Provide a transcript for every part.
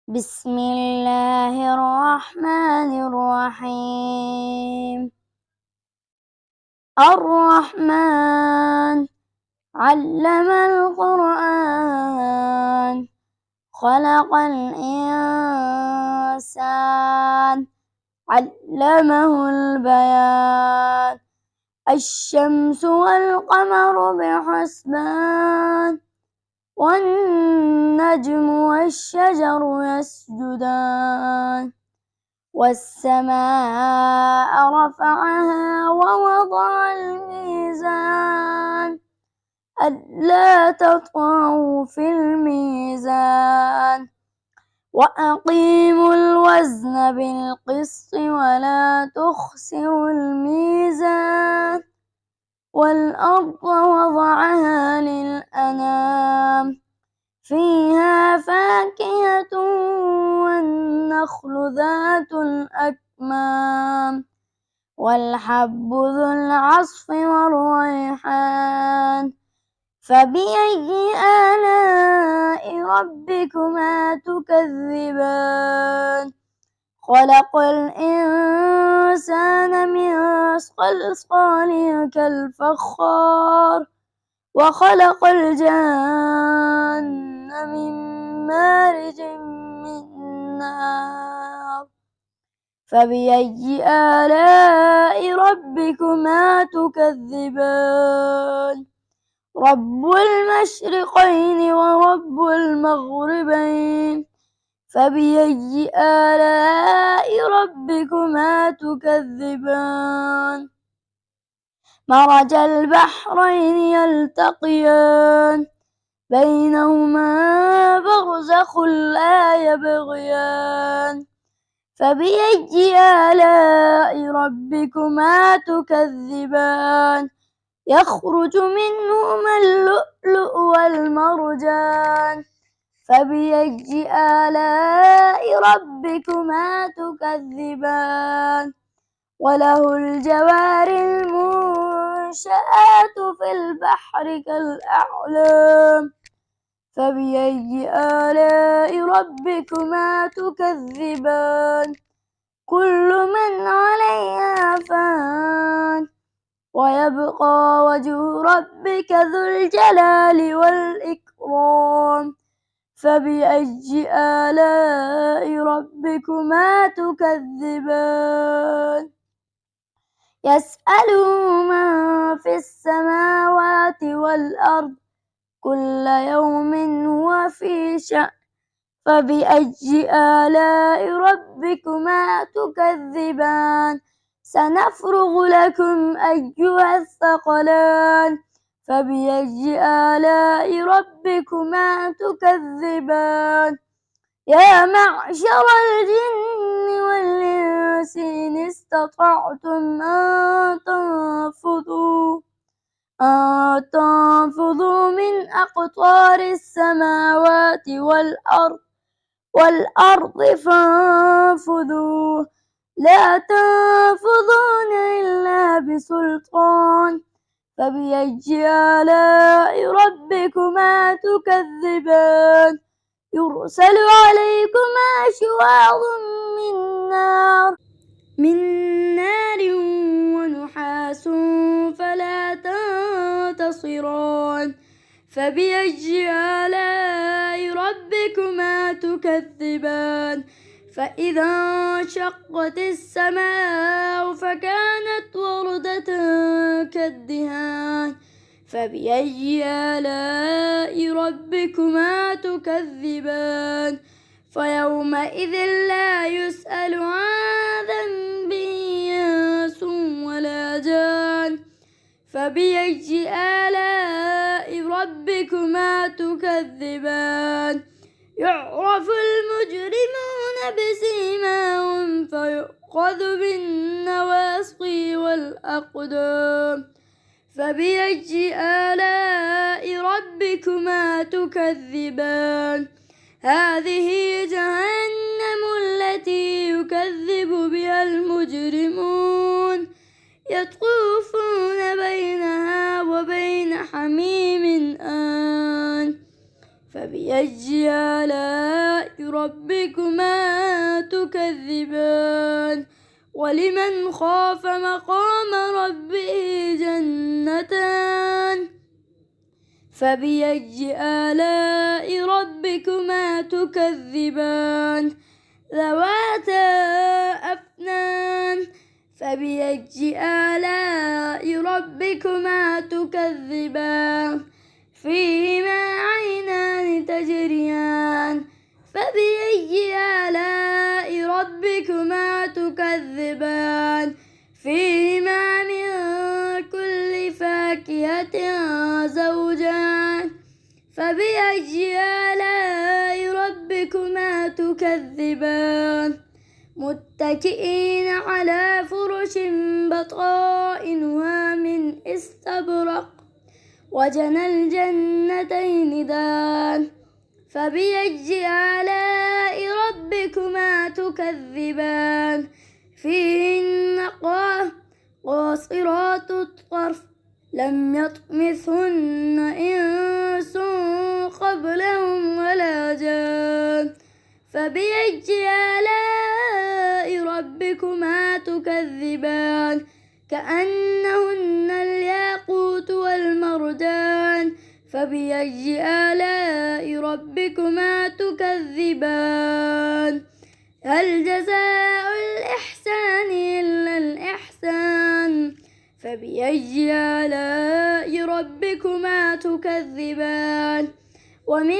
بسم الله الرحمن الرحيم. الرحمن علم القرآن، خلق الإنسان، علمه البيان. الشمس والقمر بحسبان، والنجم والشجر يسجدان. والسماء رفعها ووضع الميزان، ألا تطغوا في الميزان. وأقيموا الوزن بالقسط ولا تخسروا الميزان. والأرض وضعها للأنام، فيها فاكهة والنخل ذات الأكمام، والحب ذو العصف والريحان. فبأي آلاء ربكما تكذبان؟ خلق الإنسان من صلصال كالفخار، وخلق الجن من مارج من نار. فبأي آلاء ربكما تكذبان؟ رب المشرقين ورب المغربين. فبأي آلاء ربكما تكذبان؟ مرج البحرين يلتقيان، بينهما برزخ لا يبغيان. فبأي آلاء ربكما تكذبان؟ يخرج منهما اللؤلؤ والمرجان. فبأي آلاء ربكما تكذبان؟ وله الجوار المنشآت في البحر كالأعلام. فبأي آلاء ربكما تكذبان؟ كل من عليها فان، ويبقى وجه ربك ذو الجلال والإكرام. فبأي آلاء ربكما تكذبان؟ يسأله من في السماوات والأرض، كل يوم هو في شأن. فبأي آلاء ربكما تكذبان؟ سنفرغ لكم أيها الثقلان. فبأي آلاء ربكما تكذبان؟ يا معشر الجن والإنس إن استطعتم أن تنفذوا من أقطار السماوات والأرض فانفذوا، لا تنفذون إلا بسلطان. فبأي آلاء ربكما تكذبان؟ يرسل عليكما شواظ من نار ونحاس فلا تنتصران. فبأي آلاء ربكما تكذبان؟ فإذا انشقت السماء فكانت وردة كالدهان. فبأي آلاء ربكما تكذبان؟ فيومئذ لا يسأل عن ذنبه إنس ولا جان. فبأي آلاء ربكما تكذبان؟ يعرف المجرمون بسيماهم فيؤخذ بالنواصي والأقدام. فبأي آلاء ربكما تكذبان؟ هذه جهنم التي يكذب بها المجرمون، يطوفون بينها وبين حميم آن. فبأي آلاء ربكما تكذبان ولمن خاف مقام ربه جنتان فبأي آلاء ربكما تكذبان ذواتا أفنان فبأي آلاء ربكما تكذبان فيهما عينان تجريان فبأي آلاء ربكما تكذبان فيهما من كل فاكهة زوجان فبأي آلاء ربكما تكذبان متكئين على فرش بطائنها من استبرق وجنى الجنتين دان فبأي آلاء ربكما تكذبان فيهن قاصرات الطرف لم يطمثهن إنس قبلهم ولا جان فبأي آلاء ربكما تكذبان كأنهن الياقوت والمرجان فبأي آلاء ربكما تكذبان هل جزاء الإحسان إلا الإحسان فبأي آلاء ربكما تكذبان ومن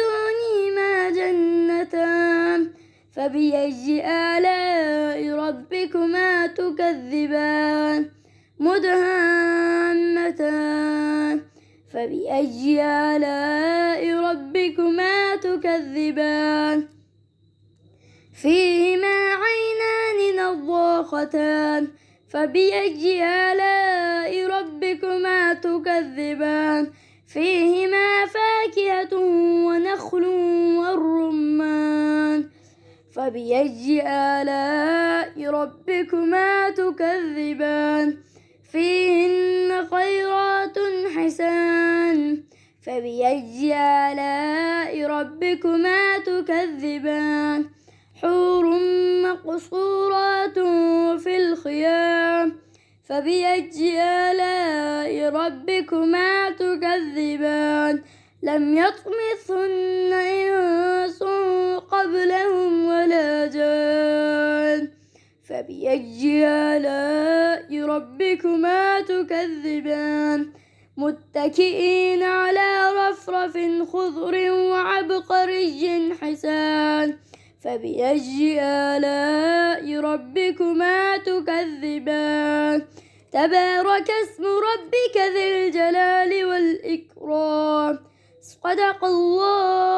دونهما جنتان فبأي آلاء ربكما تكذبان مدهامتان فبأي آلاء ربكما تكذبان فيهما عينان نضاختان فبأي آلاء ربكما تكذبان فيهما فاكهة ونخل والرمان فبأي آلاء ربكما تكذبان فيهن خيرات حسان فبأي آلاء ربكما تكذبان حور مقصورات في الخيام فبأي آلاء ربكما تكذبان لم يطمثهن إنس قبلهم ولا جان فبأي آلاء ربكما تكذبان متكئين على رفرف خضر وعبقري حسان فبأي آلاء ربكما تكذبان تبارك اسم ربك ذي الجلال والإكرام صدق الله